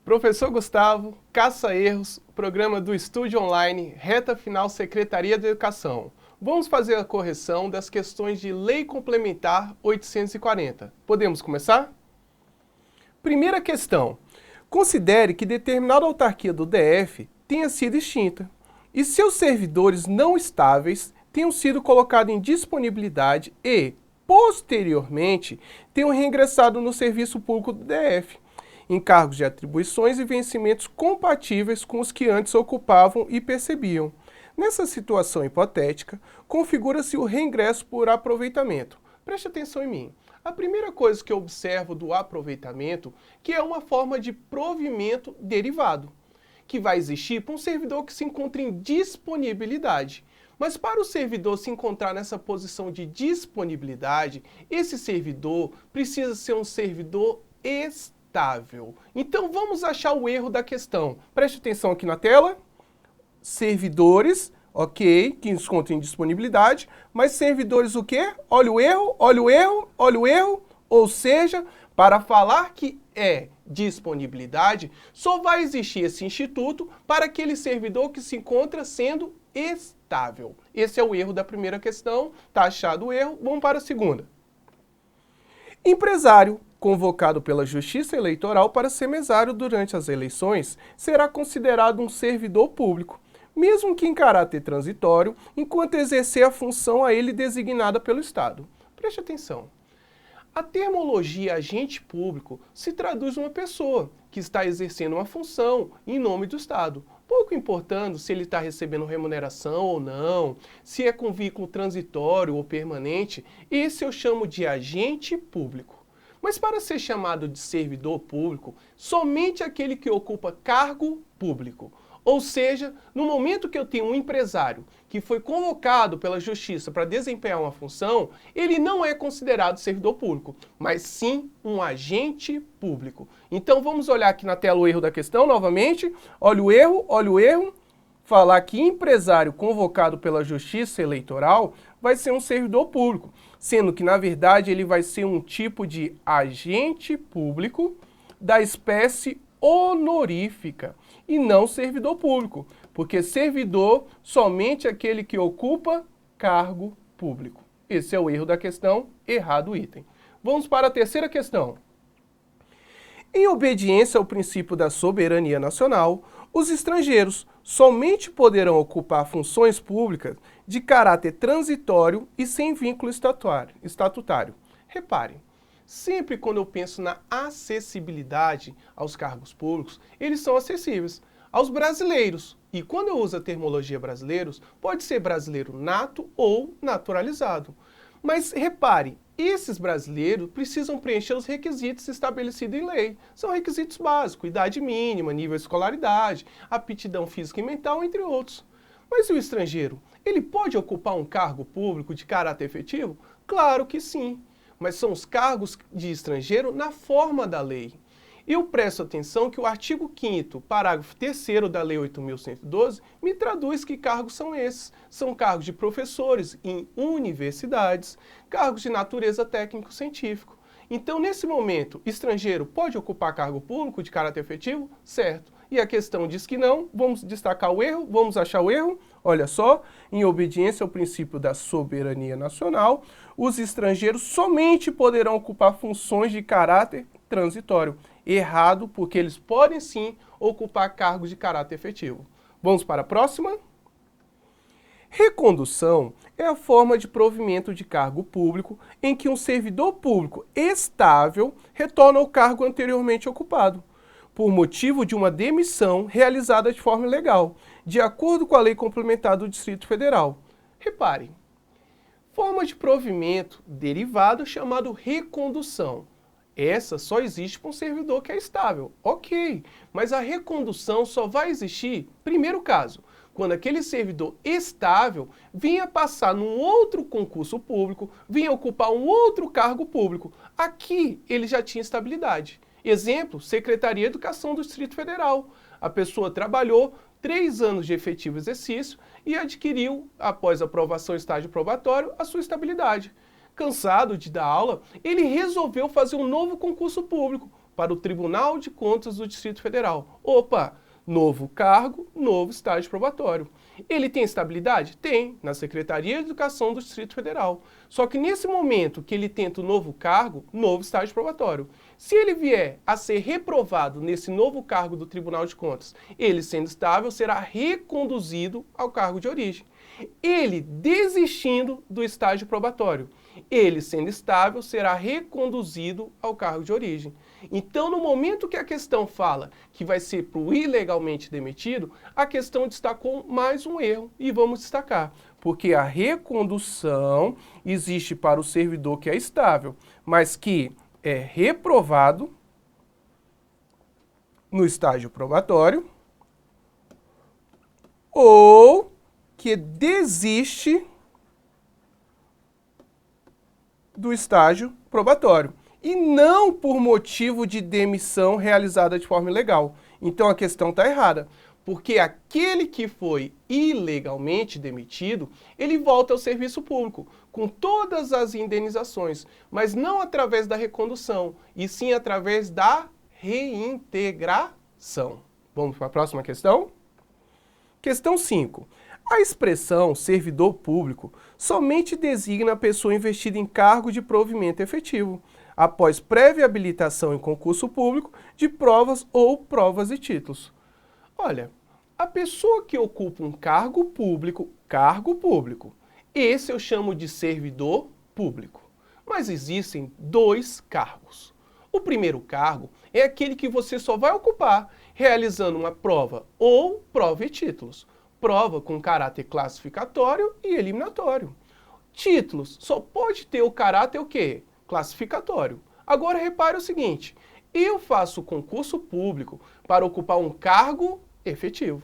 Professor Gustavo, caça erros, programa do Estúdio Online, reta final Secretaria de Educação. Vamos fazer a correção das questões de Lei Complementar 840. Podemos começar? Primeira questão. Considere que determinada autarquia do DF tenha sido extinta e seus servidores não estáveis tenham sido colocados em disponibilidade e, posteriormente, tenham reingressado no serviço público do DF, em cargos de atribuições e vencimentos compatíveis com os que antes ocupavam e percebiam. Nessa situação hipotética, configura-se o reingresso por aproveitamento. Preste atenção em mim. A primeira coisa que eu observo do aproveitamento, que é uma forma de provimento derivado, que vai existir para um servidor que se encontra em disponibilidade. Mas para o servidor se encontrar nessa posição de disponibilidade, esse servidor precisa ser um servidor estável. Então vamos achar o erro da questão. Preste atenção aqui na tela. Servidores, ok, que se encontram em disponibilidade, mas servidores o quê? Olha o erro, olha o erro, olha o erro. Ou seja, para falar que é disponibilidade, só vai existir esse instituto para aquele servidor que se encontra sendo estável. Esse é o erro da primeira questão, está achado o erro, vamos para a segunda. Empresário convocado pela Justiça Eleitoral para ser mesário durante as eleições será considerado um servidor público, mesmo que em caráter transitório, enquanto exercer a função a ele designada pelo Estado. Preste atenção. A termologia agente público se traduz uma pessoa que está exercendo uma função em nome do Estado, pouco importando se ele está recebendo remuneração ou não, se é com vínculo transitório ou permanente, esse eu chamo de agente público. Mas para ser chamado de servidor público, somente aquele que ocupa cargo público. Ou seja, no momento que eu tenho um empresário que foi convocado pela Justiça para desempenhar uma função, ele não é considerado servidor público, mas sim um agente público. Então vamos olhar aqui na tela o erro da questão novamente. Olha o erro, olha o erro. Falar que empresário convocado pela Justiça Eleitoral vai ser um servidor público, sendo que, na verdade, ele vai ser um tipo de agente público da espécie honorífica e não servidor público, porque servidor somente aquele que ocupa cargo público. Esse é o erro da questão, errado o item. Vamos para a terceira questão. Em obediência ao princípio da soberania nacional, os estrangeiros somente poderão ocupar funções públicas de caráter transitório e sem vínculo estatutário. Reparem, sempre quando eu penso na acessibilidade aos cargos públicos, eles são acessíveis aos brasileiros. E quando eu uso a terminologia brasileiros, pode ser brasileiro nato ou naturalizado. Mas repare, esses brasileiros precisam preencher os requisitos estabelecidos em lei. São requisitos básicos, idade mínima, nível de escolaridade, aptidão física e mental, entre outros. Mas e o estrangeiro? Ele pode ocupar um cargo público de caráter efetivo? Claro que sim, mas são os cargos de estrangeiro na forma da lei. Eu presto atenção que o artigo 5º, parágrafo 3º da Lei 8.112, me traduz que cargos são esses. São cargos de professores em universidades, cargos de natureza técnico-científico. Então, nesse momento, estrangeiro pode ocupar cargo público de caráter efetivo? Certo. E a questão diz que não. Vamos destacar o erro, vamos achar o erro. Olha só, em obediência ao princípio da soberania nacional, os estrangeiros somente poderão ocupar funções de caráter transitório. Errado, porque eles podem sim ocupar cargos de caráter efetivo. Vamos para a próxima? Recondução é a forma de provimento de cargo público em que um servidor público estável retorna ao cargo anteriormente ocupado, por motivo de uma demissão realizada de forma ilegal, de acordo com a Lei Complementar do Distrito Federal. Reparem, forma de provimento derivado chamado recondução. Essa só existe para um servidor que é estável. Ok, mas a recondução só vai existir, primeiro caso, quando aquele servidor estável vinha passar num outro concurso público, vinha ocupar um outro cargo público. Aqui ele já tinha estabilidade. Exemplo, Secretaria de Educação do Distrito Federal. A pessoa trabalhou 3 anos de efetivo exercício e adquiriu, após a aprovação estágio probatório, a sua estabilidade. Cansado de dar aula, ele resolveu fazer um novo concurso público. para o Tribunal de Contas do Distrito Federal. Opa, novo cargo, novo estágio probatório. Ele tem estabilidade? Tem, na Secretaria de Educação do Distrito Federal. Só que nesse momento que ele tenta o novo cargo, novo estágio probatório. Se ele vier a ser reprovado nesse novo cargo do Tribunal de Contas, ele sendo estável, será reconduzido ao cargo de origem. Ele desistindo do estágio probatório, ele sendo estável, será reconduzido ao cargo de origem. Então, no momento que a questão fala que vai ser para o ilegalmente demitido, a questão destacou mais um erro, e vamos destacar. Porque a recondução existe para o servidor que é estável, mas que é reprovado no estágio probatório ou que desiste do estágio probatório e não por motivo de demissão realizada de forma ilegal. Então a questão está errada, porque aquele que foi ilegalmente demitido, ele volta ao serviço público com todas as indenizações, mas não através da recondução, e sim através da reintegração. Vamos para a próxima questão? Questão 5. A expressão servidor público somente designa a pessoa investida em cargo de provimento efetivo, após prévia habilitação em concurso público de provas ou provas e títulos. Olha, a pessoa que ocupa um cargo público, esse eu chamo de servidor público. Mas existem dois cargos. O primeiro cargo é aquele que você só vai ocupar realizando uma prova ou prova e títulos. Prova com caráter classificatório e eliminatório. Títulos só pode ter o caráter o quê? Classificatório. Agora repare o seguinte, eu faço concurso público para ocupar um cargo efetivo.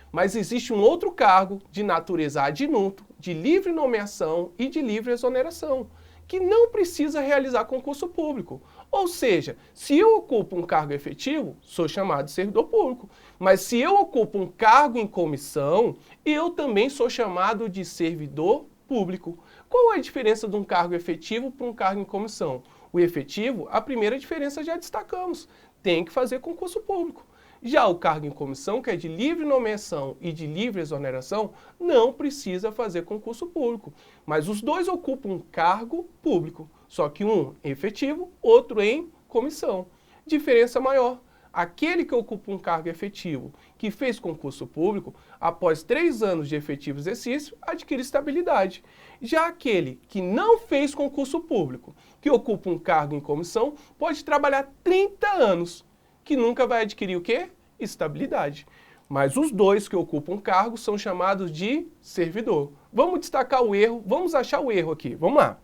Mas existe um outro cargo de natureza ad nutum, de livre nomeação e de livre exoneração, que não precisa realizar concurso público. Ou seja, se eu ocupo um cargo efetivo, sou chamado de servidor público. Mas se eu ocupo um cargo em comissão, eu também sou chamado de servidor público. Qual é a diferença de um cargo efetivo para um cargo em comissão? O efetivo, a primeira diferença já destacamos, tem que fazer concurso público. Já o cargo em comissão, que é de livre nomeação e de livre exoneração, não precisa fazer concurso público. Mas os dois ocupam um cargo público, só que um efetivo, outro em comissão. Diferença maior. Aquele que ocupa um cargo efetivo, que fez concurso público, após 3 anos de efetivo exercício, adquire estabilidade. Já aquele que não fez concurso público, que ocupa um cargo em comissão, pode trabalhar 30 anos, que nunca vai adquirir o quê? Estabilidade. Mas os dois que ocupam cargo são chamados de servidor. Vamos destacar o erro, vamos achar o erro aqui. Vamos lá.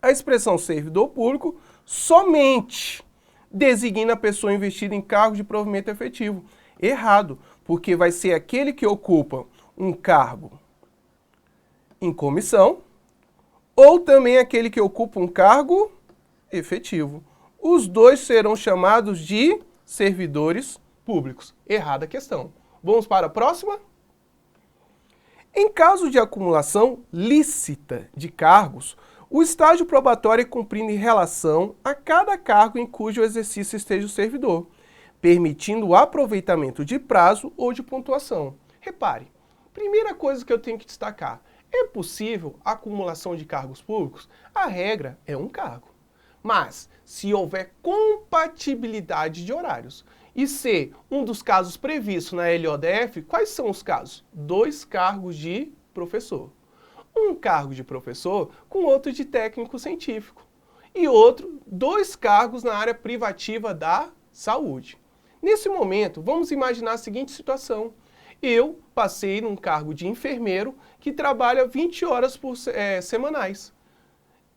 A expressão servidor público somente designa a pessoa investida em cargo de provimento efetivo. Errado, porque vai ser aquele que ocupa um cargo em comissão ou também aquele que ocupa um cargo efetivo. Os dois serão chamados de servidores públicos. Errada a questão. Vamos para a próxima? Em caso de acumulação lícita de cargos, o estágio probatório é cumprido em relação a cada cargo em cujo exercício esteja o servidor, permitindo o aproveitamento de prazo ou de pontuação. Repare, primeira coisa que eu tenho que destacar, é possível a acumulação de cargos públicos? A regra é um cargo. Mas, se houver compatibilidade de horários e ser um dos casos previstos na LODF, quais são os casos? 2 cargos de professor. Um cargo de professor com outro de técnico científico. E outro, 2 cargos na área privativa da saúde. Nesse momento, vamos imaginar a seguinte situação. Eu passei num cargo de enfermeiro que trabalha 20 horas semanais.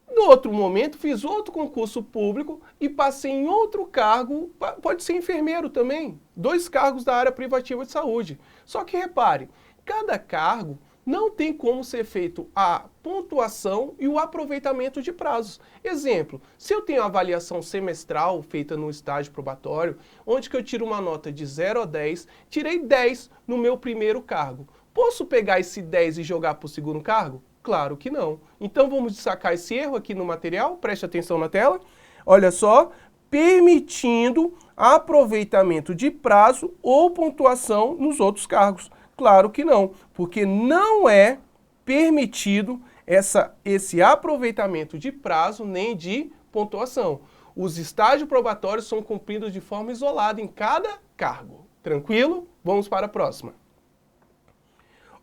No outro momento, fiz outro concurso público e passei em outro cargo, pode ser enfermeiro também, 2 cargos da área privativa de saúde. Só que repare, cada cargo não tem como ser feito a pontuação e o aproveitamento de prazos. Exemplo, se eu tenho a avaliação semestral feita no estágio probatório, onde que eu tiro uma nota de 0 a 10, tirei 10 no meu primeiro cargo. Posso pegar esse 10 e jogar para o segundo cargo? Claro que não. Então vamos destacar esse erro aqui no material, preste atenção na tela. Olha só, permitindo aproveitamento de prazo ou pontuação nos outros cargos. Claro que não, porque não é permitido esse aproveitamento de prazo nem de pontuação. Os estágios probatórios são cumpridos de forma isolada em cada cargo. Tranquilo? Vamos para a próxima.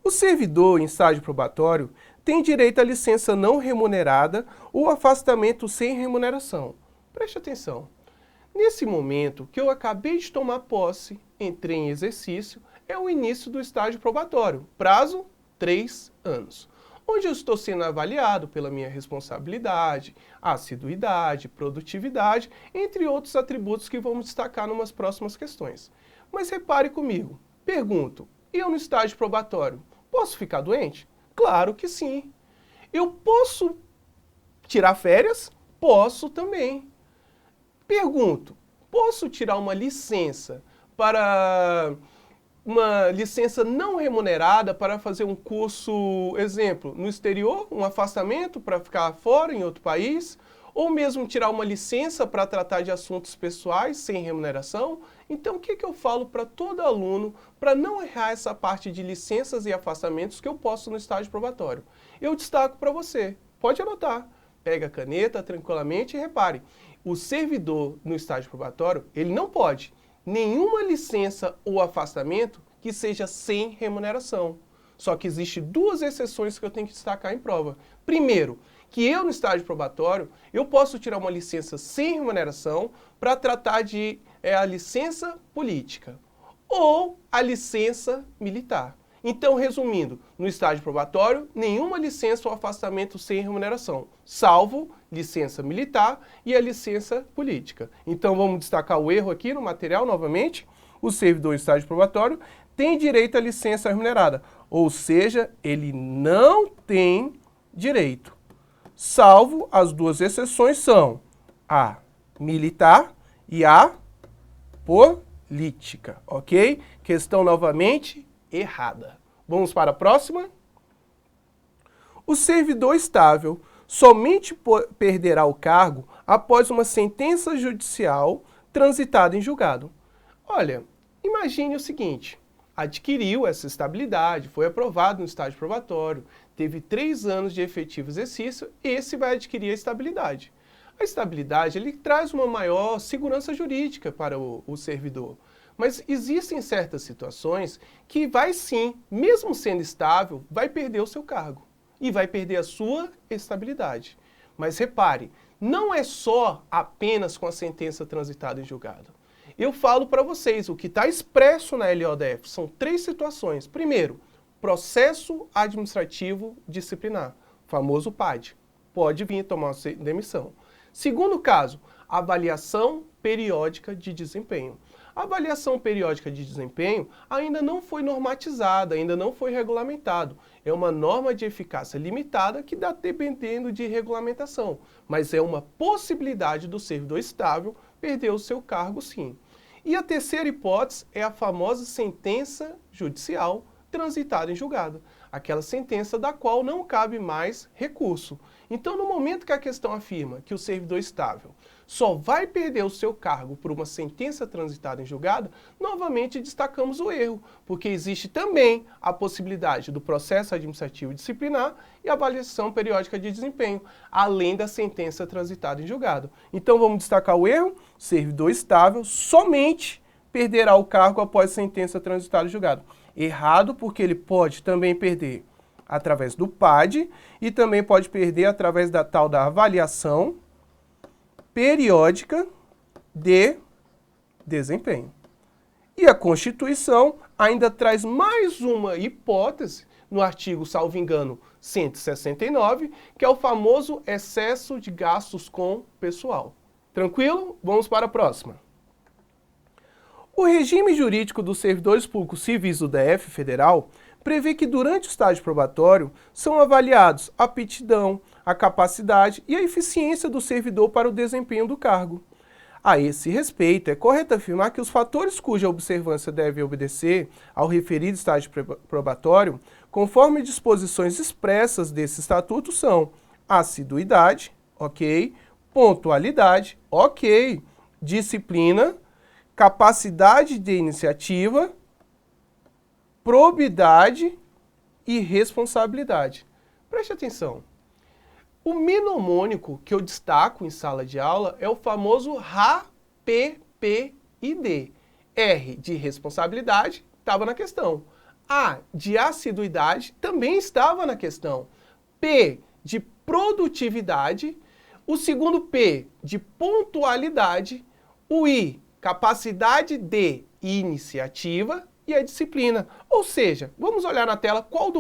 O servidor em estágio probatório tem direito à licença não remunerada ou afastamento sem remuneração. Preste atenção. Nesse momento que eu acabei de tomar posse, entrei em exercício, é o início do estágio probatório, prazo 3 anos, onde eu estou sendo avaliado pela minha responsabilidade, assiduidade, produtividade, entre outros atributos que vamos destacar em umas próximas questões. Mas repare comigo, pergunto, eu no estágio probatório, posso ficar doente? Claro que sim. Eu posso tirar férias? Posso também. Pergunto, posso tirar uma licença não remunerada para fazer um curso, exemplo, no exterior, um afastamento para ficar fora em outro país, ou mesmo tirar uma licença para tratar de assuntos pessoais sem remuneração? Então, o que eu falo para todo aluno para não errar essa parte de licenças e afastamentos que eu posso no estágio probatório? Eu destaco para você, pode anotar, pega a caneta tranquilamente e repare, o servidor no estágio probatório, ele não pode nenhuma licença ou afastamento que seja sem remuneração. Só que existem duas exceções que eu tenho que destacar em prova. Primeiro, que eu no estágio probatório, eu posso tirar uma licença sem remuneração para tratar de a licença política ou a licença militar. Então, resumindo, no estágio probatório, nenhuma licença ou afastamento sem remuneração, salvo licença militar e a licença política. Então, vamos destacar o erro aqui no material novamente. O servidor em estágio probatório tem direito à licença remunerada, ou seja, ele não tem direito, salvo as duas exceções são a militar e a política, ok? Questão novamente errada. Vamos para a próxima? O servidor estável somente perderá o cargo após uma sentença judicial transitada em julgado. Olha, imagine o seguinte, adquiriu essa estabilidade, foi aprovado no estágio probatório, teve 3 anos de efetivo exercício, esse vai adquirir a estabilidade. A estabilidade ele traz uma maior segurança jurídica para o servidor. Mas existem certas situações que vai sim, mesmo sendo estável, vai perder o seu cargo e vai perder a sua estabilidade. Mas repare, não é só apenas com a sentença transitada em julgado. Eu falo para vocês, o que está expresso na LODF são 3 situações. Primeiro, processo administrativo disciplinar, famoso PAD. Pode vir tomar demissão. Segundo caso, avaliação periódica de desempenho. A avaliação periódica de desempenho ainda não foi normatizada, ainda não foi regulamentado. É uma norma de eficácia limitada que dá dependendo de regulamentação, mas é uma possibilidade do servidor estável perder o seu cargo sim. E a terceira hipótese é a famosa sentença judicial transitada em julgado, aquela sentença da qual não cabe mais recurso. Então, no momento que a questão afirma que o servidor estável só vai perder o seu cargo por uma sentença transitada em julgado, novamente destacamos o erro, porque existe também a possibilidade do processo administrativo disciplinar e avaliação periódica de desempenho, além da sentença transitada em julgado. Então, vamos destacar o erro, servidor estável somente perderá o cargo após sentença transitada em julgado. Errado, porque ele pode também perder através do PAD e também pode perder através da tal da avaliação periódica de desempenho. E a Constituição ainda traz mais uma hipótese no artigo, salvo engano, 169, que é o famoso excesso de gastos com pessoal. Tranquilo? Vamos para a próxima. O regime jurídico dos servidores públicos civis do DF Federal prevê que durante o estágio probatório são avaliados a aptidão, a capacidade e a eficiência do servidor para o desempenho do cargo. A esse respeito, é correto afirmar que os fatores cuja observância deve obedecer ao referido estágio probatório, conforme disposições expressas desse estatuto, são assiduidade, ok, pontualidade, ok, disciplina, capacidade de iniciativa, probidade e responsabilidade. Preste atenção. O mnemônico que eu destaco em sala de aula é o famoso RA, P, P e D. R de responsabilidade estava na questão. A de assiduidade também estava na questão. P de produtividade. O segundo P de pontualidade. O I, capacidade de iniciativa. E a disciplina. Ou seja, vamos olhar na tela qual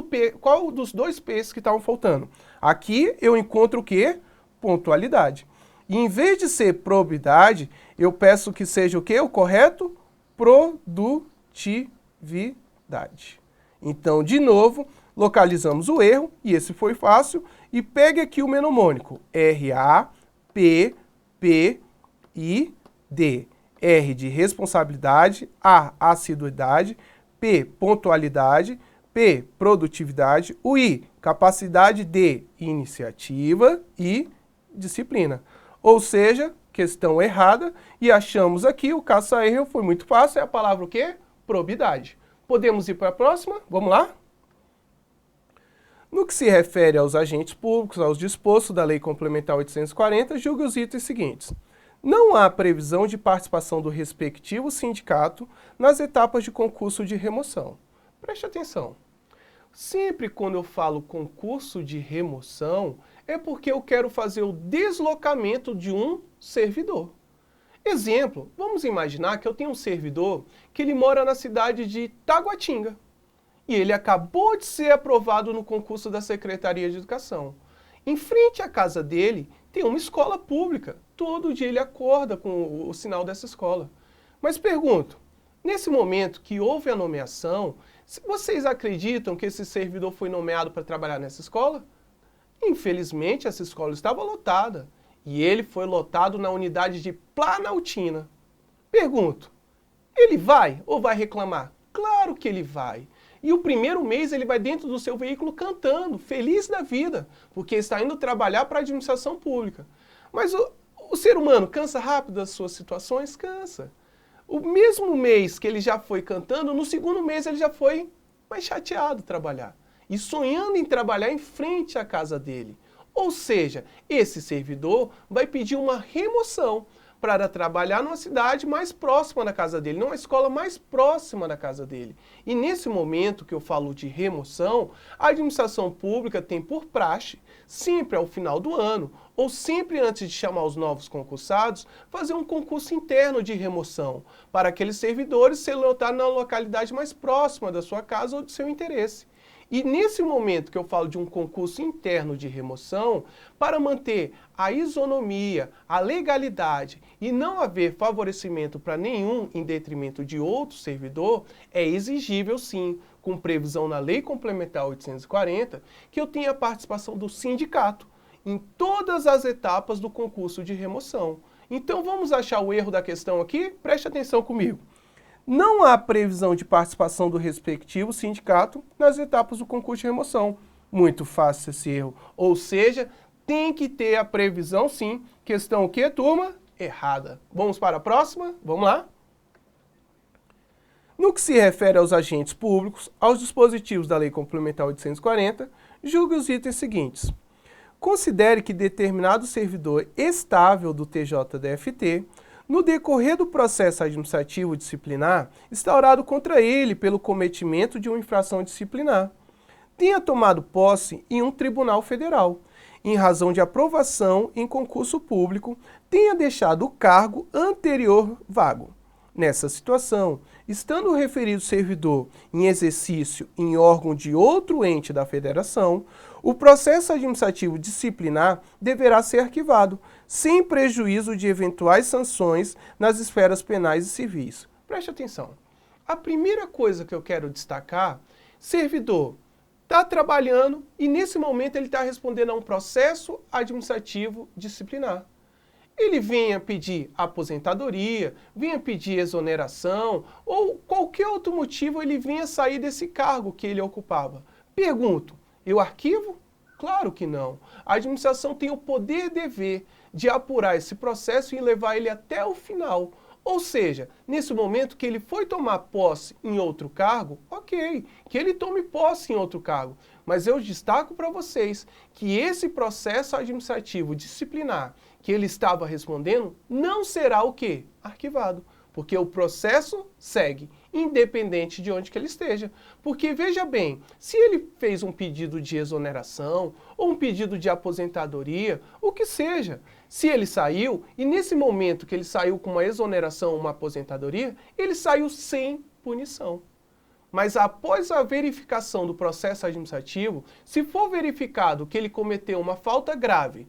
dos dois P's que estavam faltando. Aqui eu encontro o quê? Pontualidade. E em vez de ser probidade, eu peço que seja o quê? O correto? Produtividade. Então, de novo, localizamos o erro, e esse foi fácil, e pegue aqui o mnemônico. R-A, P, P, I, D. R de responsabilidade, A, assiduidade, P, pontualidade, P, produtividade, o I, capacidade de iniciativa e disciplina. Ou seja, questão errada, e achamos aqui, o caça-erro foi muito fácil, é a palavra o quê? Probidade. Podemos ir para a próxima? Vamos lá? No que se refere aos agentes públicos, aos dispostos da Lei Complementar 840, julgue os itens seguintes. Não há previsão de participação do respectivo sindicato nas etapas de concurso de remoção. Preste atenção. Sempre quando eu falo concurso de remoção, é porque eu quero fazer o deslocamento de um servidor. Exemplo, vamos imaginar que eu tenho um servidor que ele mora na cidade de Taguatinga. E ele acabou de ser aprovado no concurso da Secretaria de Educação. Em frente à casa dele tem uma escola pública. Todo dia ele acorda com o sinal dessa escola. Mas pergunto, nesse momento que houve a nomeação, vocês acreditam que esse servidor foi nomeado para trabalhar nessa escola? Infelizmente, essa escola estava lotada. E ele foi lotado na unidade de Planaltina. Pergunto, ele vai ou vai reclamar? Claro que ele vai. E o primeiro mês ele vai dentro do seu veículo cantando, feliz da vida, porque está indo trabalhar para a administração pública. Mas o ser humano cansa rápido das suas situações? Cansa. O mesmo mês que ele já foi cantando, no segundo mês ele já foi mais chateado de trabalhar. E sonhando em trabalhar em frente à casa dele. Ou seja, esse servidor vai pedir uma remoção para trabalhar numa cidade mais próxima da casa dele, numa escola mais próxima da casa dele. E nesse momento que eu falo de remoção, a administração pública tem por praxe, sempre ao final do ano, ou sempre antes de chamar os novos concursados, fazer um concurso interno de remoção, para aqueles servidores se lotarem na localidade mais próxima da sua casa ou do seu interesse. E nesse momento que eu falo de um concurso interno de remoção, para manter a isonomia, a legalidade e não haver favorecimento para nenhum em detrimento de outro servidor, é exigível sim, com previsão na Lei Complementar 840, que eu tenha a participação do sindicato em todas as etapas do concurso de remoção. Então vamos achar o erro da questão aqui? Preste atenção comigo. Não há previsão de participação do respectivo sindicato nas etapas do concurso de remoção. Muito fácil esse erro. Ou seja, tem que ter a previsão sim. Questão o quê, turma? Errada. Vamos para a próxima? Vamos lá? No que se refere aos agentes públicos, aos dispositivos da Lei Complementar 840, julgue os itens seguintes. Considere que determinado servidor estável do TJDFT, no decorrer do processo administrativo disciplinar, instaurado contra ele pelo cometimento de uma infração disciplinar, tenha tomado posse em um tribunal federal, em razão de aprovação em concurso público, tenha deixado o cargo anterior vago. Nessa situação, estando o referido servidor em exercício em órgão de outro ente da federação, o processo administrativo disciplinar deverá ser arquivado, sem prejuízo de eventuais sanções nas esferas penais e civis. Preste atenção. A primeira coisa que eu quero destacar, servidor está trabalhando e nesse momento ele está respondendo a um processo administrativo disciplinar. Ele venha pedir aposentadoria, venha pedir exoneração ou qualquer outro motivo ele venha sair desse cargo que ele ocupava. Pergunto, eu arquivo? Claro que não. A administração tem o poder e dever de apurar esse processo e levar ele até o final. Ou seja, nesse momento que ele foi tomar posse em outro cargo, ok, que ele tome posse em outro cargo. Mas eu destaco para vocês que esse processo administrativo disciplinar que ele estava respondendo não será o quê? Arquivado. Porque o processo segue, independente de onde que ele esteja. Porque, veja bem, se ele fez um pedido de exoneração ou um pedido de aposentadoria, o que seja, se ele saiu, e nesse momento que ele saiu com uma exoneração ou uma aposentadoria, ele saiu sem punição. Mas após a verificação do processo administrativo, se for verificado que ele cometeu uma falta grave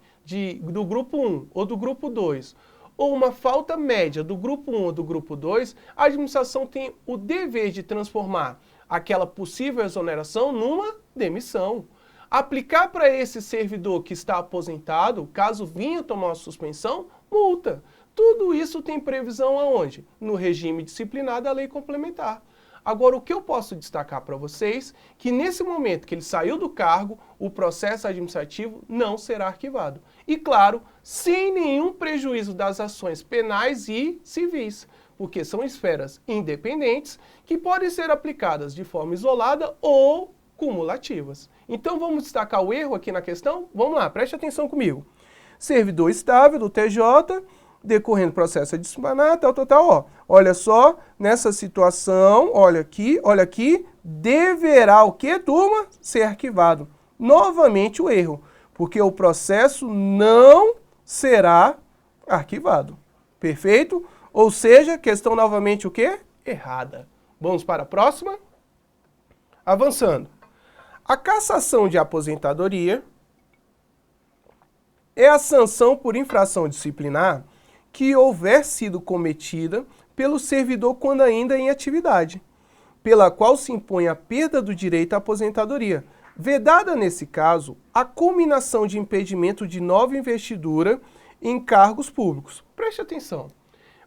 do grupo 1 ou do grupo 2, ou uma falta média do grupo 1 ou do grupo 2, a administração tem o dever de transformar aquela possível exoneração numa demissão. Aplicar para esse servidor que está aposentado, caso vinha tomar uma suspensão, multa. Tudo isso tem previsão aonde? No regime disciplinar da lei complementar. Agora, o que eu posso destacar para vocês, que nesse momento que ele saiu do cargo, o processo administrativo não será arquivado. E claro, sem nenhum prejuízo das ações penais e civis, porque são esferas independentes que podem ser aplicadas de forma isolada ou cumulativas. Então vamos destacar o erro aqui na questão? Vamos lá, preste atenção comigo. Servidor estável do TJ, decorrendo processo disciplinar, ó. Olha só, nessa situação, olha aqui, deverá o quê, turma? Ser arquivado. Novamente o erro, porque o processo não será arquivado. Perfeito? Ou seja, questão novamente o quê? Errada. Vamos para a próxima? Avançando. A cassação de aposentadoria é a sanção por infração disciplinar que houver sido cometida pelo servidor quando ainda em atividade, pela qual se impõe a perda do direito à aposentadoria, vedada nesse caso a culminação de impedimento de nova investidura em cargos públicos. Preste atenção.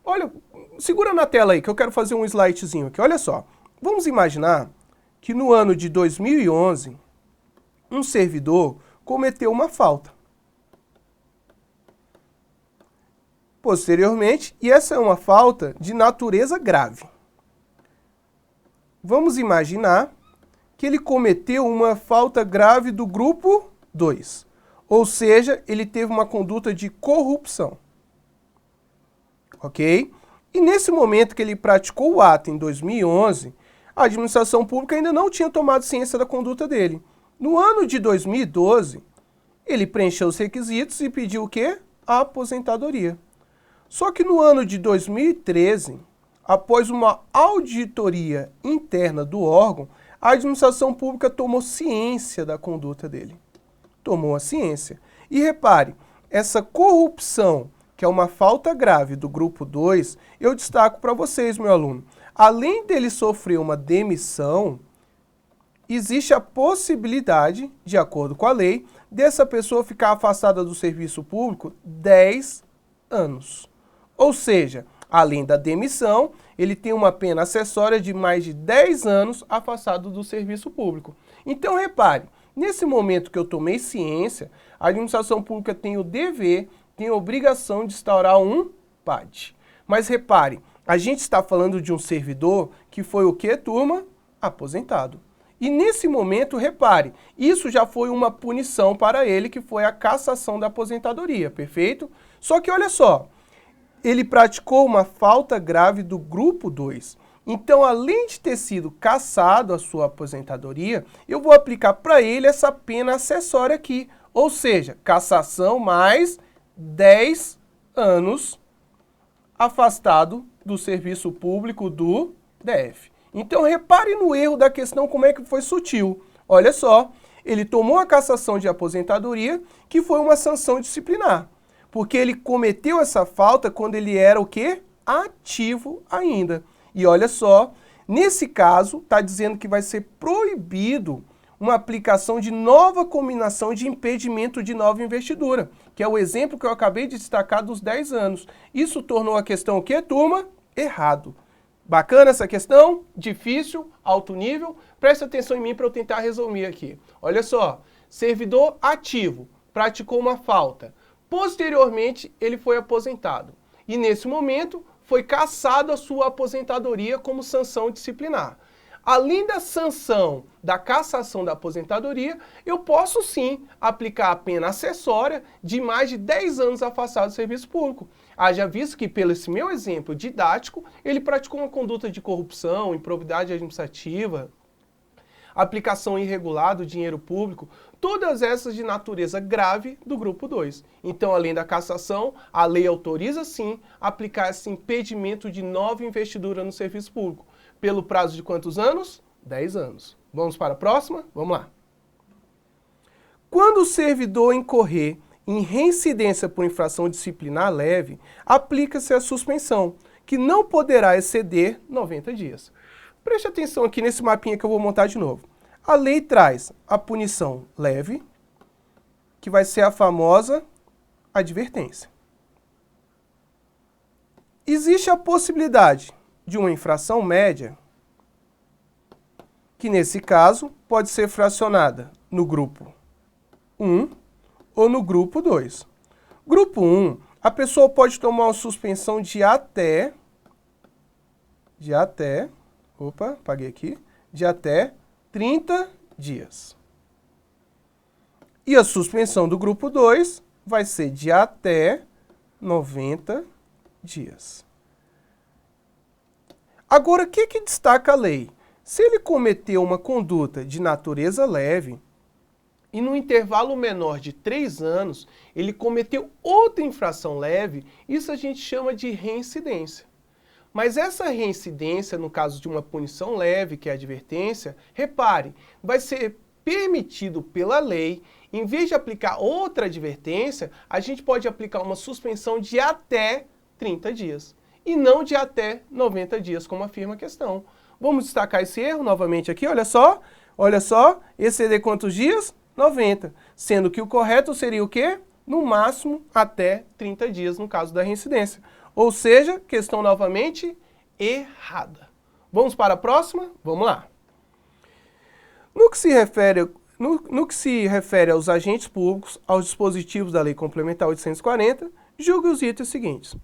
Olha, segura na tela aí que eu quero fazer um slidezinho aqui. Olha só, vamos imaginar que no ano de 2011, um servidor cometeu uma falta. Posteriormente, e essa é uma falta de natureza grave. Vamos imaginar que ele cometeu uma falta grave do grupo 2, ou seja, ele teve uma conduta de corrupção. Ok? E nesse momento que ele praticou o ato em 2011, a administração pública ainda não tinha tomado ciência da conduta dele. No ano de 2012, ele preencheu os requisitos e pediu o quê? A aposentadoria. Só que no ano de 2013, após uma auditoria interna do órgão, a administração pública tomou ciência da conduta dele. Tomou a ciência. E repare, essa corrupção, que é uma falta grave do grupo 2, eu destaco para vocês, meu aluno. Além dele sofrer uma demissão, existe a possibilidade, de acordo com a lei, dessa pessoa ficar afastada do serviço público 10 anos. Ou seja, além da demissão, ele tem uma pena acessória de mais de 10 anos afastado do serviço público. Então, repare, nesse momento que eu tomei ciência, a administração pública tem o dever, tem a obrigação de instaurar um PAD. Mas repare, a gente está falando de um servidor que foi o quê, turma? Aposentado. E nesse momento, repare, isso já foi uma punição para ele, que foi a cassação da aposentadoria, perfeito? Só que olha só, ele praticou uma falta grave do grupo 2. Então, além de ter sido cassado a sua aposentadoria, eu vou aplicar para ele essa pena acessória aqui. Ou seja, cassação mais 10 anos afastado do serviço público do DF. Então, repare no erro da questão, como é que foi sutil. Olha só, ele tomou a cassação de aposentadoria, que foi uma sanção disciplinar. Porque ele cometeu essa falta quando ele era o quê? Ativo ainda. E olha só, nesse caso, está dizendo que vai ser proibido uma aplicação de nova combinação de impedimento de nova investidura, que é o exemplo que eu acabei de destacar dos 10 anos. Isso tornou a questão o quê, turma? Errado. Bacana essa questão? Difícil? Alto nível? Presta atenção em mim para eu tentar resumir aqui. Olha só, servidor ativo praticou uma falta. Posteriormente, ele foi aposentado. E nesse momento, foi cassado a sua aposentadoria como sanção disciplinar. Além da sanção da cassação da aposentadoria, eu posso sim aplicar a pena acessória de mais de 10 anos afastado do serviço público. Haja visto que, pelo esse meu exemplo didático, ele praticou uma conduta de corrupção, improbidade administrativa, aplicação irregular do dinheiro público, todas essas de natureza grave do grupo 2. Então, além da cassação, a lei autoriza sim aplicar esse impedimento de nova investidura no serviço público. Pelo prazo de quantos anos? 10 anos. Vamos para a próxima? Vamos lá. Quando o servidor incorrer em reincidência por infração disciplinar leve, aplica-se a suspensão, que não poderá exceder 90 dias. Preste atenção aqui nesse mapinha que eu vou montar de novo. A lei traz a punição leve, que vai ser a famosa advertência. Existe a possibilidade de uma infração média, que nesse caso pode ser fracionada no grupo 1 ou no grupo 2. Grupo 1, a pessoa pode tomar uma suspensão de até 30 dias. E a suspensão do grupo 2 vai ser de até 90 dias. Agora, o que destaca a lei? Se ele cometeu uma conduta de natureza leve e no intervalo menor de 3 anos ele cometeu outra infração leve, isso a gente chama de reincidência. Mas essa reincidência, no caso de uma punição leve, que é a advertência, repare, vai ser permitido pela lei, em vez de aplicar outra advertência, a gente pode aplicar uma suspensão de até 30 dias. E não de até 90 dias, como afirma a questão. Vamos destacar esse erro novamente aqui, olha só, exceder quantos dias? 90, sendo que o correto seria o quê? No máximo até 30 dias, no caso da reincidência. Ou seja, questão novamente errada. Vamos para a próxima? Vamos lá. No que se refere aos agentes públicos, aos dispositivos da Lei Complementar 840, julgue os itens seguintes.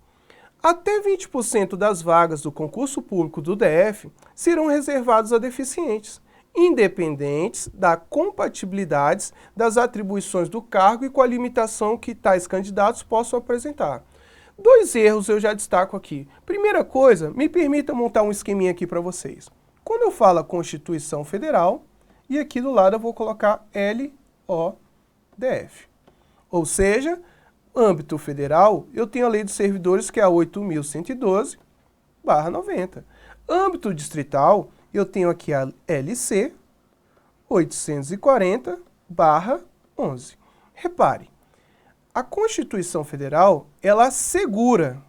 Até 20% das vagas do concurso público do DF serão reservados a deficientes, independentes da compatibilidade das atribuições do cargo e com a limitação que tais candidatos possam apresentar. 2 erros eu já destaco aqui. Primeira coisa, me permita montar um esqueminha aqui para vocês. Quando eu falo Constituição Federal, e aqui do lado eu vou colocar LODF. Ou seja, âmbito federal, eu tenho a Lei dos Servidores, que é a 8.112/90. Âmbito distrital, eu tenho aqui a LC 840/11. Repare, a Constituição Federal, ela assegura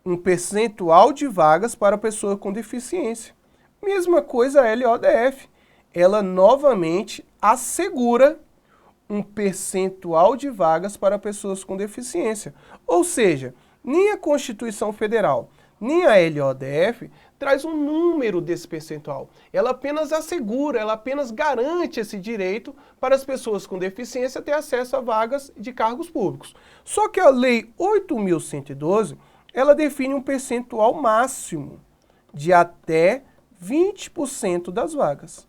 um percentual de vagas para pessoa com deficiência. Mesma coisa a LODF. Ela novamente assegura um percentual de vagas para pessoas com deficiência. Ou seja, nem a Constituição Federal, nem a LODF traz um número desse percentual. Ela apenas assegura, ela apenas garante esse direito para as pessoas com deficiência ter acesso a vagas de cargos públicos. Só que a Lei 8.112, ela define um percentual máximo de até 20% das vagas.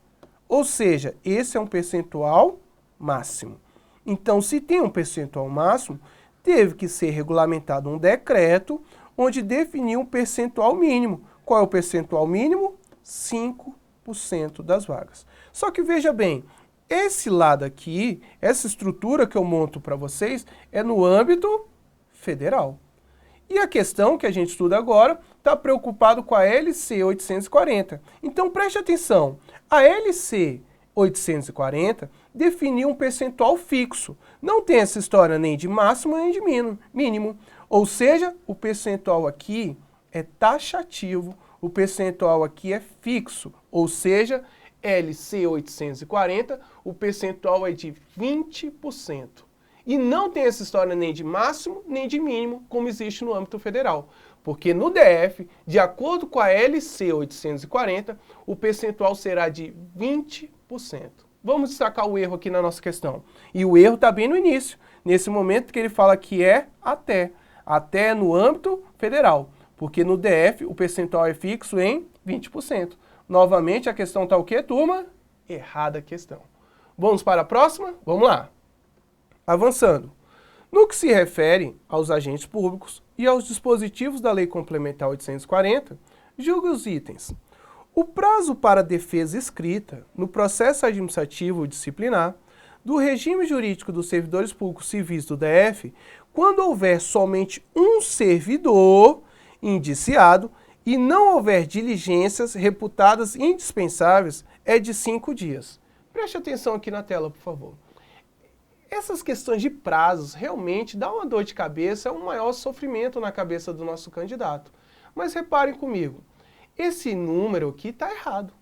Ou seja, esse é um percentual máximo. Então, se tem um percentual máximo, teve que ser regulamentado um decreto onde definiu um percentual mínimo. Qual é o percentual mínimo? 5% das vagas. Só que veja bem, esse lado aqui, essa estrutura que eu monto para vocês, é no âmbito federal. E a questão que a gente estuda agora está preocupado com a LC 840. Então preste atenção, a LC 840 definiu um percentual fixo. Não tem essa história nem de máximo nem de mínimo. Ou seja, o percentual aqui é taxativo, o percentual aqui é fixo. Ou seja, LC 840, o percentual é de 20%. E não tem essa história nem de máximo nem de mínimo, como existe no âmbito federal. Porque no DF, de acordo com a LC 840, o percentual será de 20%. Vamos destacar o erro aqui na nossa questão. E o erro está bem no início, nesse momento que ele fala que é até. Até no âmbito federal, porque no DF o percentual é fixo em 20%. Novamente a questão está o quê, turma? Errada a questão. Vamos para a próxima? Vamos lá. Avançando. No que se refere aos agentes públicos e aos dispositivos da Lei Complementar 840, julgue os itens. O prazo para defesa escrita no processo administrativo disciplinar do regime jurídico dos servidores públicos civis do DF, quando houver somente um servidor indiciado e não houver diligências reputadas indispensáveis, é de 5 dias. Preste atenção aqui na tela, por favor. Essas questões de prazos realmente dão uma dor de cabeça, é um maior sofrimento na cabeça do nosso candidato. Mas reparem comigo, esse número aqui está errado.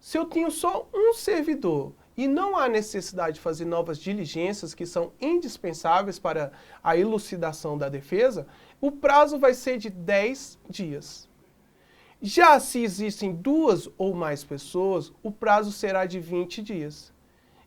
Se eu tenho só um servidor e não há necessidade de fazer novas diligências que são indispensáveis para a elucidação da defesa, o prazo vai ser de 10 dias. Já se existem 2 ou mais pessoas, o prazo será de 20 dias.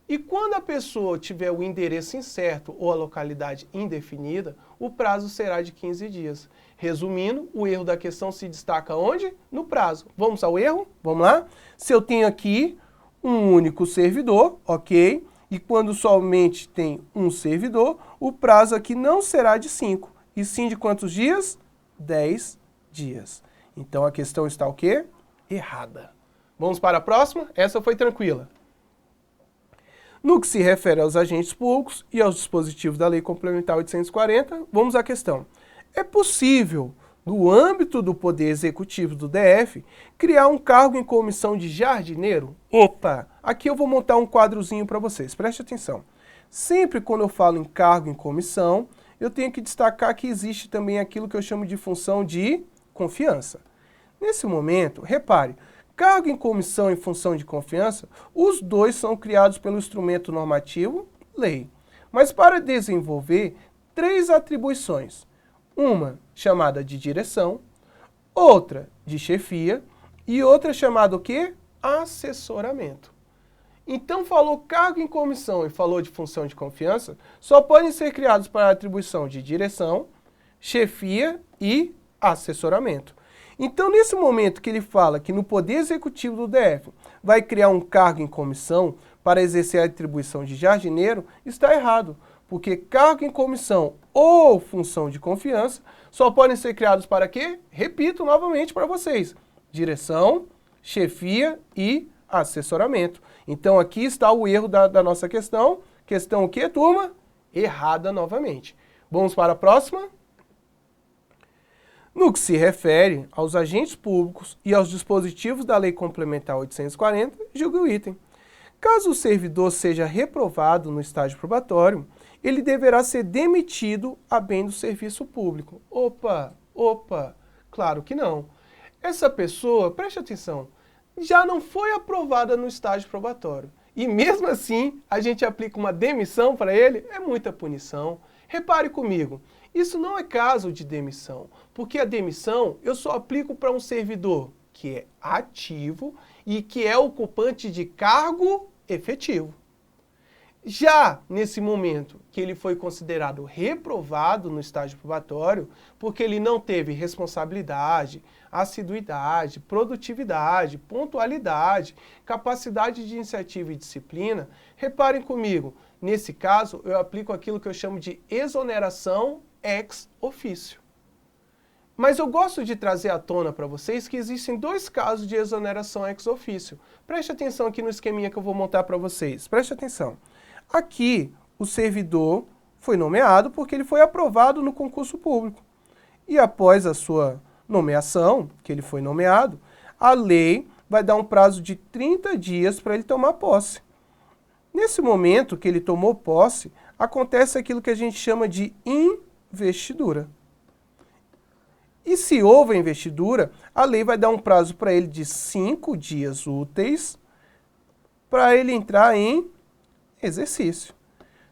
E quando a pessoa tiver o endereço incerto ou a localidade indefinida, o prazo será de 15 dias. Resumindo, o erro da questão se destaca onde? No prazo. Vamos ao erro? Vamos lá? Se eu tenho aqui um único servidor, ok? E quando somente tem um servidor, o prazo aqui não será de 5, e sim de quantos dias? 10 dias. Então a questão está o quê? Errada. Vamos para a próxima? Essa foi tranquila. No que se refere aos agentes públicos e aos dispositivos da Lei Complementar 840, vamos à questão. É possível, no âmbito do Poder Executivo do DF, criar um cargo em comissão de jardineiro? Opa! Aqui eu vou montar um quadrozinho para vocês, preste atenção. Sempre quando eu falo em cargo em comissão, eu tenho que destacar que existe também aquilo que eu chamo de função de confiança. Nesse momento, repare, cargo em comissão e função de confiança, os dois são criados pelo instrumento normativo, lei. Mas para desenvolver 3 atribuições. Uma chamada de direção, outra de chefia e outra chamada o quê? Assessoramento. Então falou cargo em comissão e falou de função de confiança, só podem ser criados para a atribuição de direção, chefia e assessoramento. Então, nesse momento que ele fala que no Poder Executivo do DF vai criar um cargo em comissão para exercer a atribuição de jardineiro, está errado, porque cargo em comissão ou função de confiança só podem ser criados para quê? Repito novamente para vocês, direção, chefia e assessoramento. Então, aqui está o erro da nossa questão. Questão o quê, turma? Errada novamente. Vamos para a próxima? No que se refere aos agentes públicos e aos dispositivos da Lei Complementar 840, julgue o item. Caso o servidor seja reprovado no estágio probatório, ele deverá ser demitido a bem do serviço público. Opa, claro que não. Essa pessoa, preste atenção, já não foi aprovada no estágio probatório. E mesmo assim, a gente aplica uma demissão para ele, é muita punição. Repare comigo, isso não é caso de demissão, porque a demissão eu só aplico para um servidor que é ativo e que é ocupante de cargo efetivo. Já nesse momento que ele foi considerado reprovado no estágio probatório, porque ele não teve responsabilidade, assiduidade, produtividade, pontualidade, capacidade de iniciativa e disciplina, reparem comigo, nesse caso eu aplico aquilo que eu chamo de exoneração ex officio. Mas eu gosto de trazer à tona para vocês que existem 2 casos de exoneração ex officio. Preste atenção aqui no esqueminha que eu vou montar para vocês. Preste atenção. Aqui, o servidor foi nomeado porque ele foi aprovado no concurso público. E após a sua nomeação, que ele foi nomeado, a lei vai dar um prazo de 30 dias para ele tomar posse. Nesse momento que ele tomou posse, acontece aquilo que a gente chama de investidura. E se houve a investidura, a lei vai dar um prazo para ele de 5 dias úteis para ele entrar em exercício.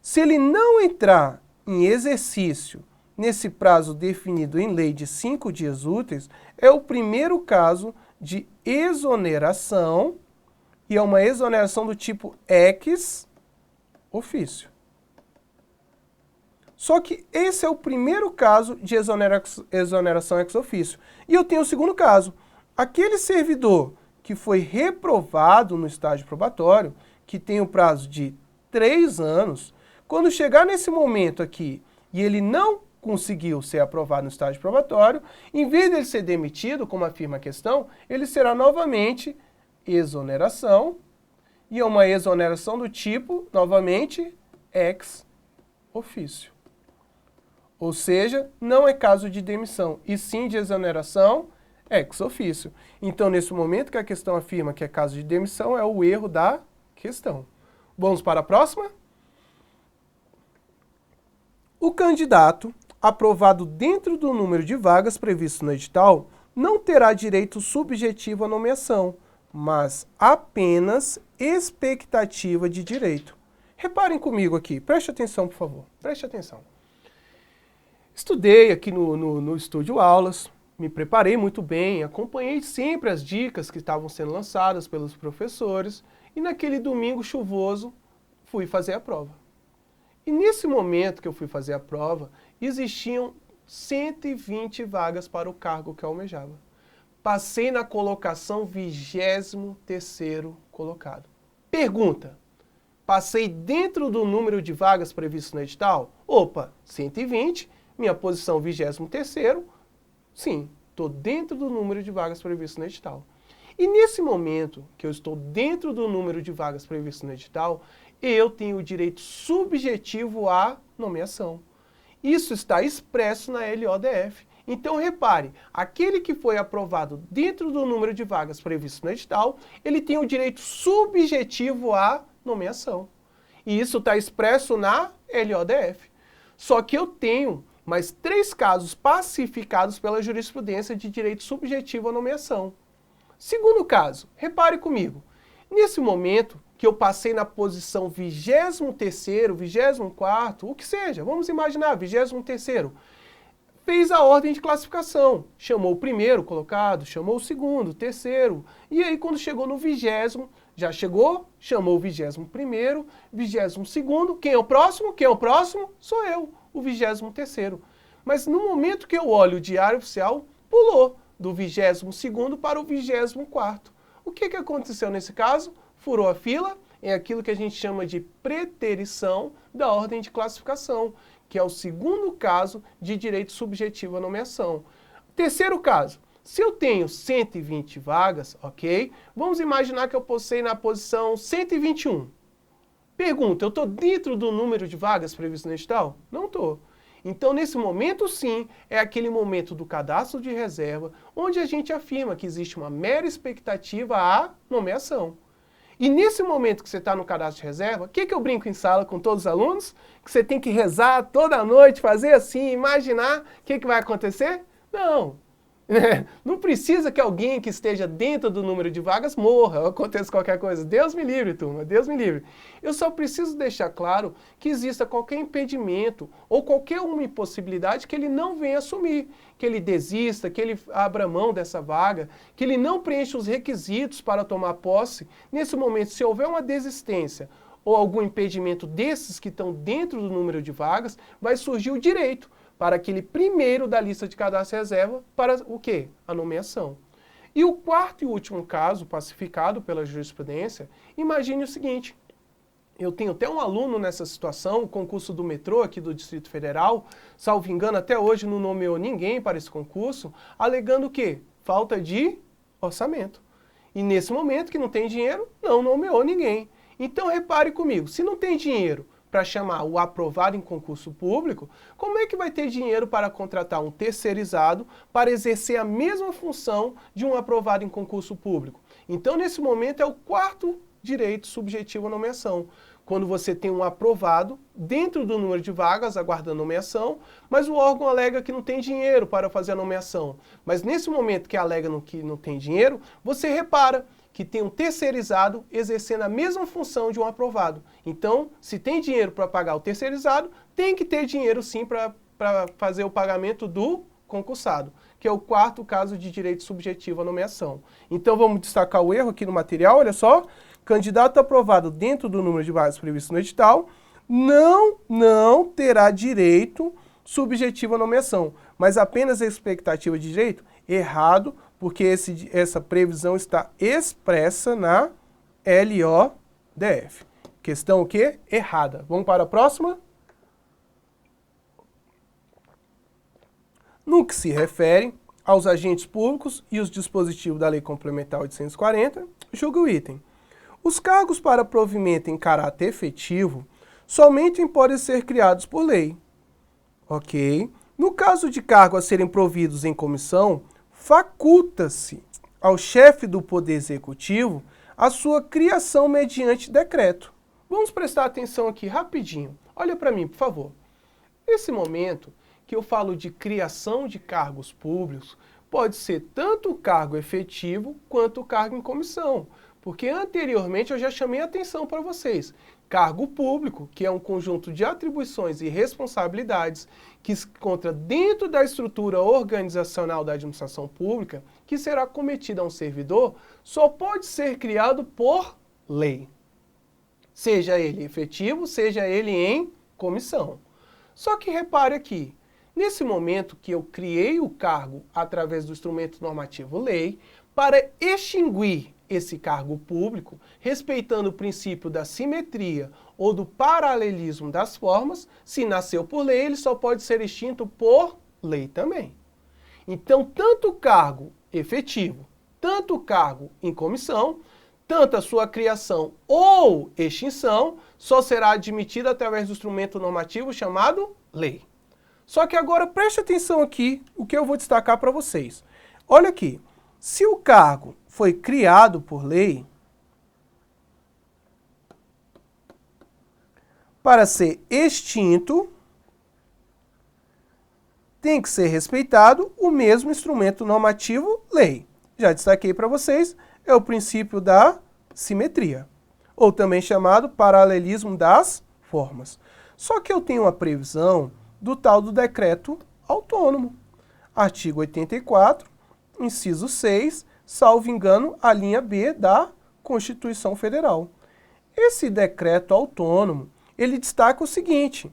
Se ele não entrar em exercício nesse prazo definido em lei de 5 dias úteis, é o primeiro caso de exoneração e é uma exoneração do tipo ex ofício. Só que esse é o primeiro caso de exoneração ex ofício. E eu tenho o segundo caso. Aquele servidor que foi reprovado no estágio probatório, que tem o prazo de 3 anos, quando chegar nesse momento aqui e ele não conseguiu ser aprovado no estágio probatório, em vez de ele ser demitido, como afirma a questão, ele será novamente exoneração, e é uma exoneração do tipo, novamente, ex ofício. Ou seja, não é caso de demissão, e sim de exoneração ex ofício. Então, nesse momento que a questão afirma que é caso de demissão, é o erro da questão. Vamos para a próxima? O candidato aprovado dentro do número de vagas previsto no edital não terá direito subjetivo à nomeação, mas apenas expectativa de direito. Reparem comigo aqui, preste atenção, por favor, preste atenção. Estudei aqui no Estúdio Aulas, me preparei muito bem, acompanhei sempre as dicas que estavam sendo lançadas pelos professores e naquele domingo chuvoso fui fazer a prova. E nesse momento que eu fui fazer a prova, existiam 120 vagas para o cargo que eu almejava. Passei na colocação 23º colocado. Pergunta: passei dentro do número de vagas previsto no edital? Opa, 120, minha posição 23º, sim, estou dentro do número de vagas previsto no edital. E nesse momento que eu estou dentro do número de vagas previsto no edital, eu tenho o direito subjetivo à nomeação. Isso está expresso na LODF. Então, repare, aquele que foi aprovado dentro do número de vagas previsto no edital, ele tem o direito subjetivo à nomeação. E isso está expresso na LODF. Só que eu tenho mais 3 casos pacificados pela jurisprudência de direito subjetivo à nomeação. Segundo caso, repare comigo, nesse momento que eu passei na posição 23º, 24º, o que seja, vamos imaginar, 23º, fez a ordem de classificação, chamou o primeiro colocado, chamou o segundo, terceiro, e aí quando chegou no 20º, já chegou, chamou o 21º, 22º, quem é o próximo? Quem é o próximo? Sou eu, o 23º. Mas no momento que eu olho o diário oficial, pulou do 22º para o 24º. O que aconteceu nesse caso? Furou a fila, é aquilo que a gente chama de preterição da ordem de classificação, que é o segundo caso de direito subjetivo à nomeação. Terceiro caso, se eu tenho 120 vagas, ok? Vamos imaginar que eu passei na posição 121. Pergunta, eu estou dentro do número de vagas previsto no edital? Não estou. Então, nesse momento, sim, é aquele momento do cadastro de reserva, onde a gente afirma que existe uma mera expectativa à nomeação. E nesse momento que você está no cadastro de reserva, o que eu brinco em sala com todos os alunos? Que você tem que rezar toda noite, fazer assim, imaginar o que vai acontecer? Não. Não precisa que alguém que esteja dentro do número de vagas morra, ou aconteça qualquer coisa. Deus me livre, turma, Deus me livre. Eu só preciso deixar claro que exista qualquer impedimento ou qualquer uma impossibilidade que ele não venha assumir, que ele desista, que ele abra mão dessa vaga, que ele não preencha os requisitos para tomar posse. Nesse momento, se houver uma desistência ou algum impedimento desses que estão dentro do número de vagas, vai surgir o direito para aquele primeiro da lista de cadastro e reserva para o quê? A nomeação. E o quarto e último caso, pacificado pela jurisprudência, imagine o seguinte, eu tenho até um aluno nessa situação, o concurso do metrô aqui do Distrito Federal, salvo engano, até hoje não nomeou ninguém para esse concurso, alegando o quê? Falta de orçamento. E nesse momento que não tem dinheiro, não nomeou ninguém. Então repare comigo, se não tem dinheiro para chamar o aprovado em concurso público, como é que vai ter dinheiro para contratar um terceirizado para exercer a mesma função de um aprovado em concurso público? Então, nesse momento, é o quarto direito subjetivo à nomeação. Quando você tem um aprovado dentro do número de vagas, aguardando nomeação, mas o órgão alega que não tem dinheiro para fazer a nomeação. Mas nesse momento que alega que não tem dinheiro, você repara que tem um terceirizado exercendo a mesma função de um aprovado. Então, se tem dinheiro para pagar o terceirizado, tem que ter dinheiro sim para fazer o pagamento do concursado, que é o quarto caso de direito subjetivo à nomeação. Então, vamos destacar o erro aqui no material, olha só. candidato aprovado dentro do número de vagas previsto no edital não terá direito subjetivo à nomeação, mas apenas a expectativa de direito? Errado, porque essa previsão está expressa na LODF. Questão o quê? Errada. Vamos para a próxima? No que se refere aos agentes públicos e os dispositivos da Lei Complementar 840, julga o item. Os cargos para provimento em caráter efetivo somente podem ser criados por lei. Ok? No caso de cargos a serem providos em comissão, faculta-se ao chefe do Poder Executivo a sua criação mediante decreto. Vamos prestar atenção aqui rapidinho. Olha para mim, por favor. Nesse momento que eu falo de criação de cargos públicos, pode ser tanto o cargo efetivo quanto o cargo em comissão. Porque anteriormente eu já chamei a atenção para vocês. Cargo público, que é um conjunto de atribuições e responsabilidades que se encontra dentro da estrutura organizacional da administração pública, que será cometida a um servidor, só pode ser criado por lei. Seja ele efetivo, seja ele em comissão. Só que repare aqui, nesse momento que eu criei o cargo através do instrumento normativo lei, para extinguir esse cargo público, respeitando o princípio da simetria ou do paralelismo das formas, se nasceu por lei, ele só pode ser extinto por lei também. Então, tanto o cargo efetivo, tanto o cargo em comissão, tanto a sua criação ou extinção, só será admitida através do instrumento normativo chamado lei. Só que agora preste atenção aqui, o que eu vou destacar para vocês. Olha aqui, se o cargo foi criado por lei, para ser extinto, tem que ser respeitado o mesmo instrumento normativo lei. Já destaquei para vocês, é o princípio da simetria, ou também chamado paralelismo das formas. Só que eu tenho uma previsão do tal do decreto autônomo. Artigo 84, inciso 6, salvo engano, a linha B da Constituição Federal. Esse decreto autônomo, ele destaca o seguinte,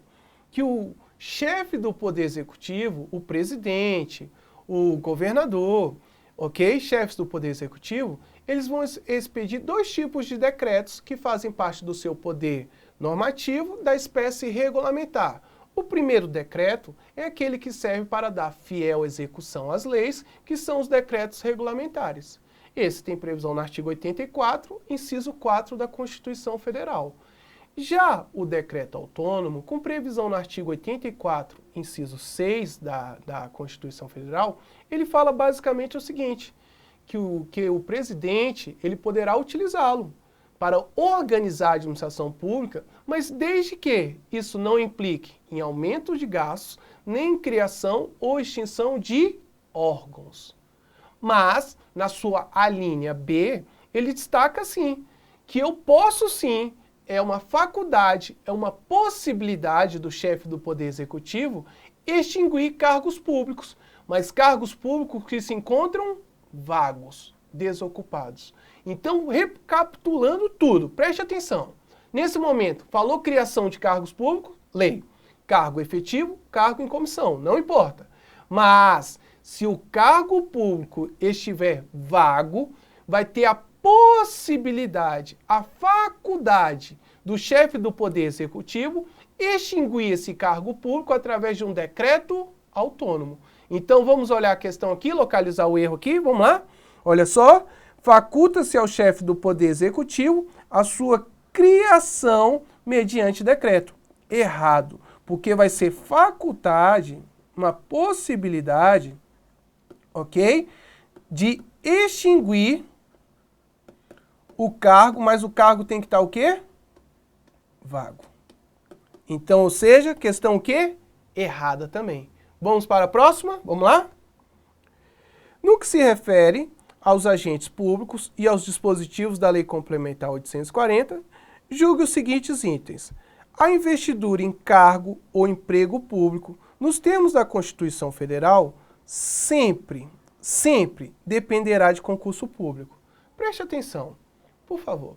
que o chefe do Poder Executivo, o presidente, o governador, ok? Chefes do Poder Executivo, eles vão expedir dois tipos de decretos que fazem parte do seu poder normativo da espécie regulamentar. O primeiro decreto é aquele que serve para dar fiel execução às leis, que são os decretos regulamentares. Esse tem previsão no artigo 84, inciso 4 da Constituição Federal. Já o decreto autônomo, com previsão no artigo 84, inciso 6 da Constituição Federal, ele fala basicamente o seguinte, que o presidente ele poderá utilizá-lo para organizar a administração pública, mas desde que isso não implique em aumento de gastos, nem em criação ou extinção de órgãos. Mas, na sua alínea B, ele destaca sim, que eu posso sim, é uma faculdade, é uma possibilidade do chefe do Poder Executivo extinguir cargos públicos, mas cargos públicos que se encontram vagos, desocupados. Então, recapitulando tudo, preste atenção. Nesse momento, falou criação de cargos públicos, lei. Cargo efetivo, cargo em comissão, não importa. Mas, se o cargo público estiver vago, vai ter a possibilidade, a faculdade do chefe do Poder Executivo extinguir esse cargo público através de um decreto autônomo. Então, vamos olhar a questão aqui, localizar o erro aqui, vamos lá? Olha só, faculta-se ao chefe do Poder Executivo a sua criação mediante decreto. Errado, porque vai ser faculdade, uma possibilidade, ok? De extinguir o cargo, mas o cargo tem que estar o quê? Vago. Então, ou seja, questão o quê? Errada também. Vamos para a próxima? Vamos lá? No que se refere aos agentes públicos e aos dispositivos da Lei Complementar 840, julgue os seguintes itens. A investidura em cargo ou emprego público, nos termos da Constituição Federal, sempre dependerá de concurso público. Preste atenção, por favor.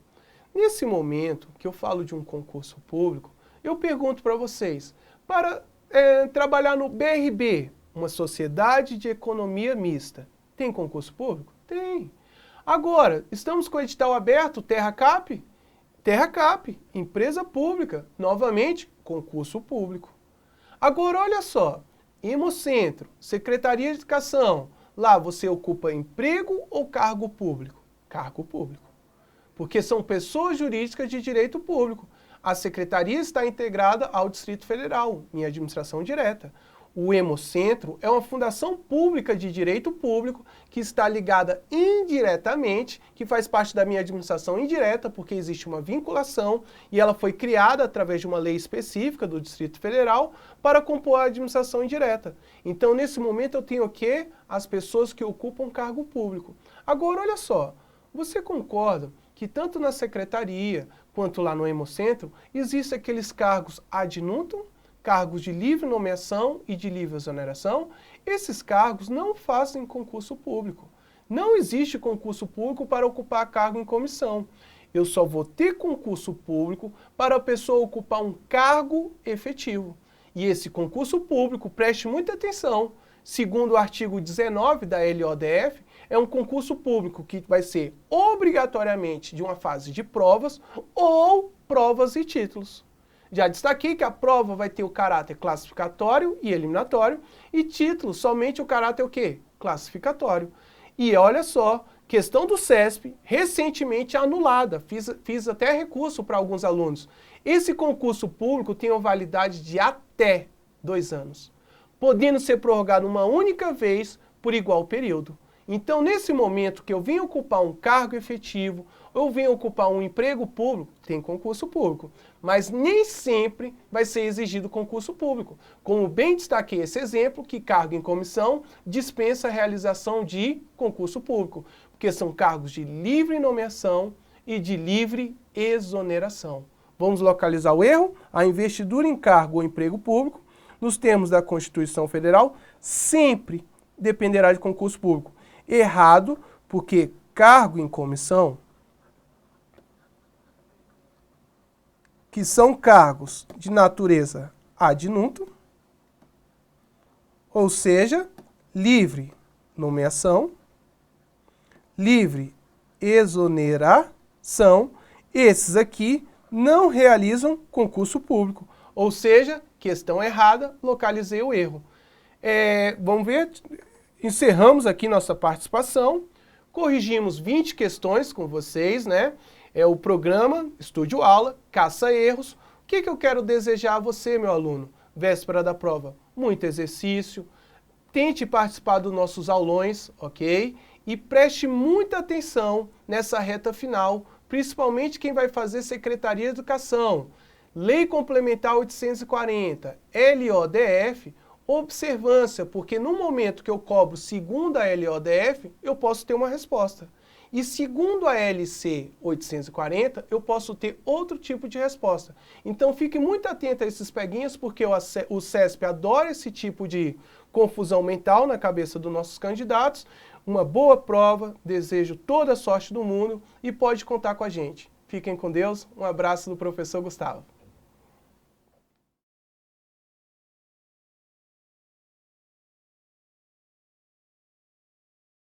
Nesse momento que eu falo de um concurso público, eu pergunto para vocês, para trabalhar no BRB, uma sociedade de economia mista, tem concurso público? Tem. Agora, estamos com o edital aberto, TerraCap? TerraCap, empresa pública, novamente, concurso público. Agora, olha só, Hemocentro, Secretaria de Educação, lá você ocupa emprego ou cargo público? Cargo público. Porque são pessoas jurídicas de direito público. A secretaria está integrada ao Distrito Federal, em administração direta. O Hemocentro é uma fundação pública de direito público que está ligada indiretamente, que faz parte da minha administração indireta, porque existe uma vinculação e ela foi criada através de uma lei específica do Distrito Federal para compor a administração indireta. Então, nesse momento, eu tenho o quê? As pessoas que ocupam cargo público. Agora, olha só, você concorda que tanto na secretaria quanto lá no Hemocentro existem aqueles cargos ad nutum, cargos de livre nomeação e de livre exoneração? Esses cargos não fazem concurso público. Não existe concurso público para ocupar cargo em comissão. Eu só vou ter concurso público para a pessoa ocupar um cargo efetivo. E esse concurso público, preste muita atenção, segundo o artigo 19 da LODF, é um concurso público que vai ser obrigatoriamente de uma fase de provas ou provas e títulos. Já destaquei que a prova vai ter o caráter classificatório e eliminatório e título somente o caráter o quê? Classificatório. E olha só, questão do CESP, recentemente anulada, fiz até recurso para alguns alunos. Esse concurso público tem uma validade de até 2 anos, podendo ser prorrogado uma única vez por igual período. Então, nesse momento que eu venho ocupar um cargo efetivo, eu venho ocupar um emprego público, tem concurso público, mas nem sempre vai ser exigido concurso público. Como bem destaquei esse exemplo, que cargo em comissão dispensa a realização de concurso público, porque são cargos de livre nomeação e de livre exoneração. Vamos localizar o erro? A investidura em cargo ou emprego público, nos termos da Constituição Federal, sempre dependerá de concurso público. Errado, porque cargo em comissão, que são cargos de natureza ad nutum, ou seja, livre nomeação, livre exoneração, esses aqui não realizam concurso público. Ou seja, questão errada, localizei o erro. Vamos ver, encerramos aqui nossa participação, corrigimos 20 questões com vocês, né? É o programa Estúdio Aula, caça erros. O que eu quero desejar a você, meu aluno? Véspera da prova, muito exercício, tente participar dos nossos aulões, ok? E preste muita atenção nessa reta final, principalmente quem vai fazer Secretaria de Educação, Lei Complementar 840, LODF, observância, porque no momento que eu cobro segundo a LODF, eu posso ter uma resposta. E segundo a LC 840, eu posso ter outro tipo de resposta. Então fique muito atento a esses peguinhas, porque o CESP adora esse tipo de confusão mental na cabeça dos nossos candidatos. Uma boa prova, desejo toda a sorte do mundo e pode contar com a gente. Fiquem com Deus, um abraço do professor Gustavo.